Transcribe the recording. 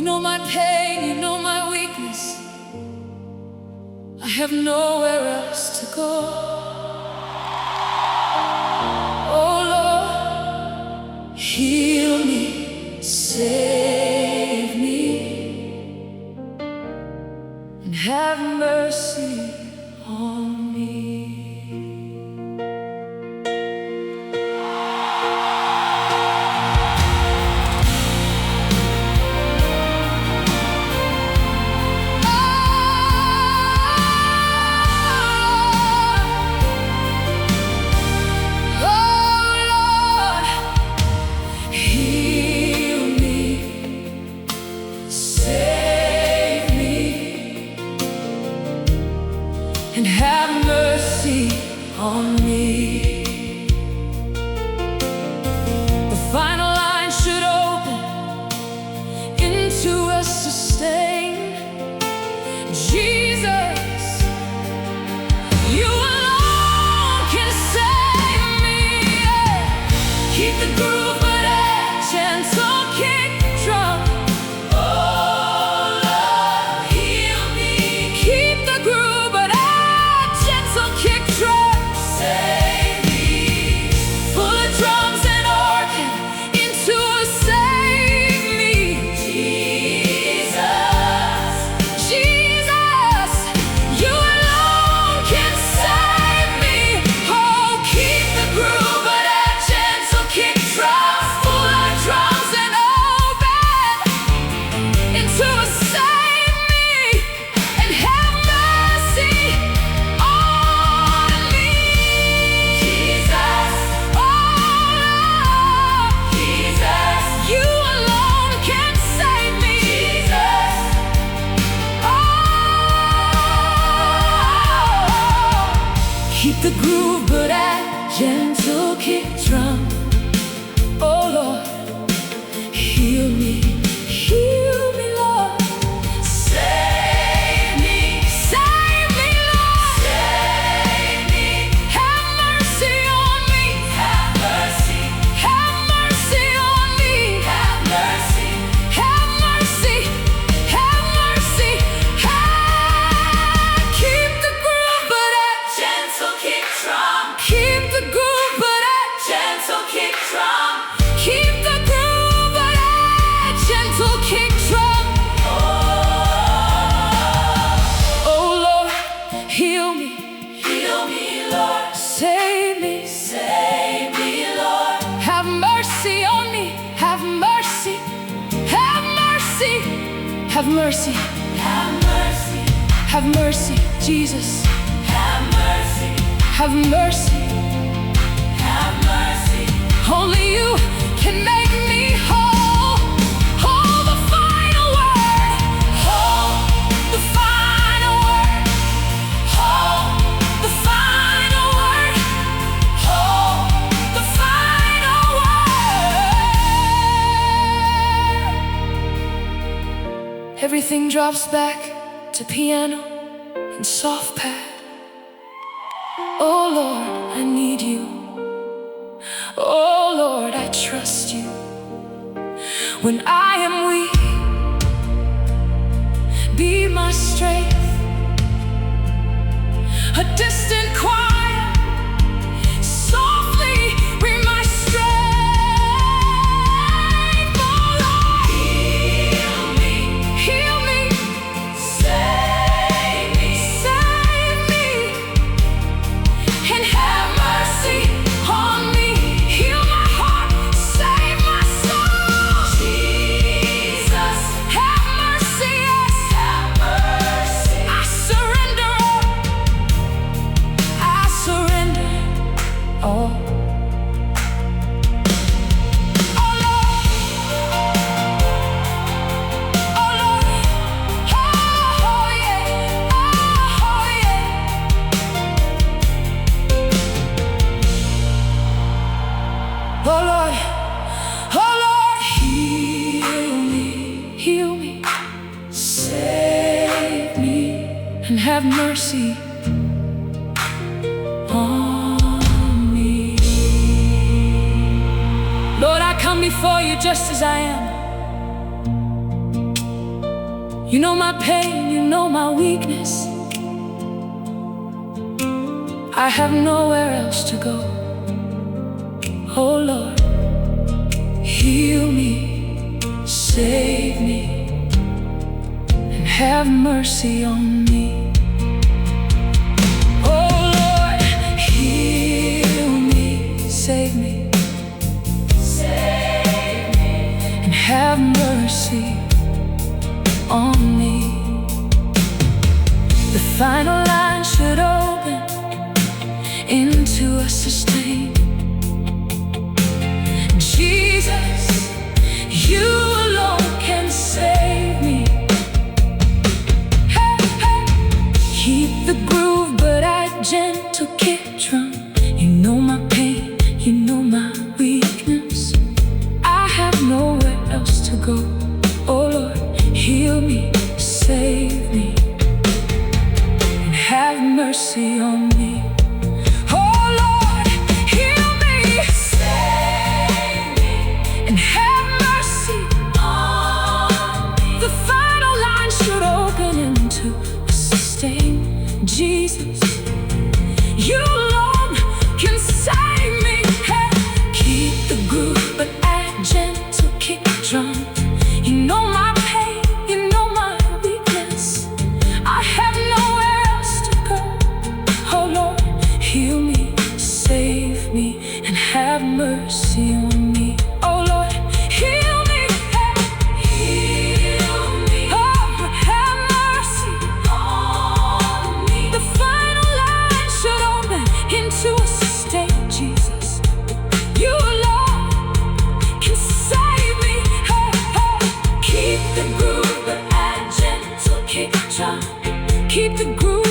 know my pain, you know my weakness. I have nowhere else to go. Oh Lord, heal me, save me, and have mercy on me. And have mercy on me. The final line should open into a sustain. Jesus, you alone can save me. Keep the groove, but a gentle kick drum. Keep the groove, but at gentle kick drum. Oh Lord, heal me, Lord. Save me, Lord. Save me. Have mercy on me. Have mercy. Have mercy on me. Have mercy. Have mercy. Have mercy. Keep the groove, but at gentle kick drum. Keep the groove, but at gentle kick drum. Keep the groove, but at gentle kick drum. Oh Lord, heal me, Lord. Save me, Lord. Have mercy on me. Have mercy. Have mercy. Have mercy. Have mercy. Have mercy, Jesus. Have mercy. Have mercy. Have mercy. Only you can make me whole. Hold the final word. Hold the final word. Hold the final word. Hold the final word. Everything drops back to piano and soft pad. Oh Lord, I need you. Oh Lord, I trust you. When I am weak, be my strength. A distant choir softly bring my strength. Oh Lord, heal me, save me, and have mercy on me. Heal my heart, save my soul. Jesus, have mercy, yes, have mercy. I surrender all. Oh Lord, oh Lord, oh yeah, oh yeah. Oh Lord, heal me, save me, and have mercy on me. Lord, I come before you just as I am. You know my pain, you know my weakness. I have nowhere else to go. Oh Lord, heal me, save me, and have mercy on me. Oh Lord, heal me, save me, and have mercy on me. The final line should open into a sustain. Jesus, you alone can save me. Hey, hey. Keep the groove, but I gentle kick drum. You know my pain, you know my weakness. I have nowhere else to go. Oh Lord, heal me, save me, and have mercy on me. Oh Lord, heal me, save me, and have mercy on me. The final line should open into a sustain. Jesus, you alone can save me. Hey, keep the groove, but add gentle kick drum. You know my pain, you know my weakness. I have nowhere else to go. Oh Lord, heal me, save me, and have mercy on me. Oh Lord, heal me, heal me. Oh, have mercy on me. The final line should open into a sustain. Jesus, you alone can save me. Keep the groove, but add gentle kick drum. Keep the groove.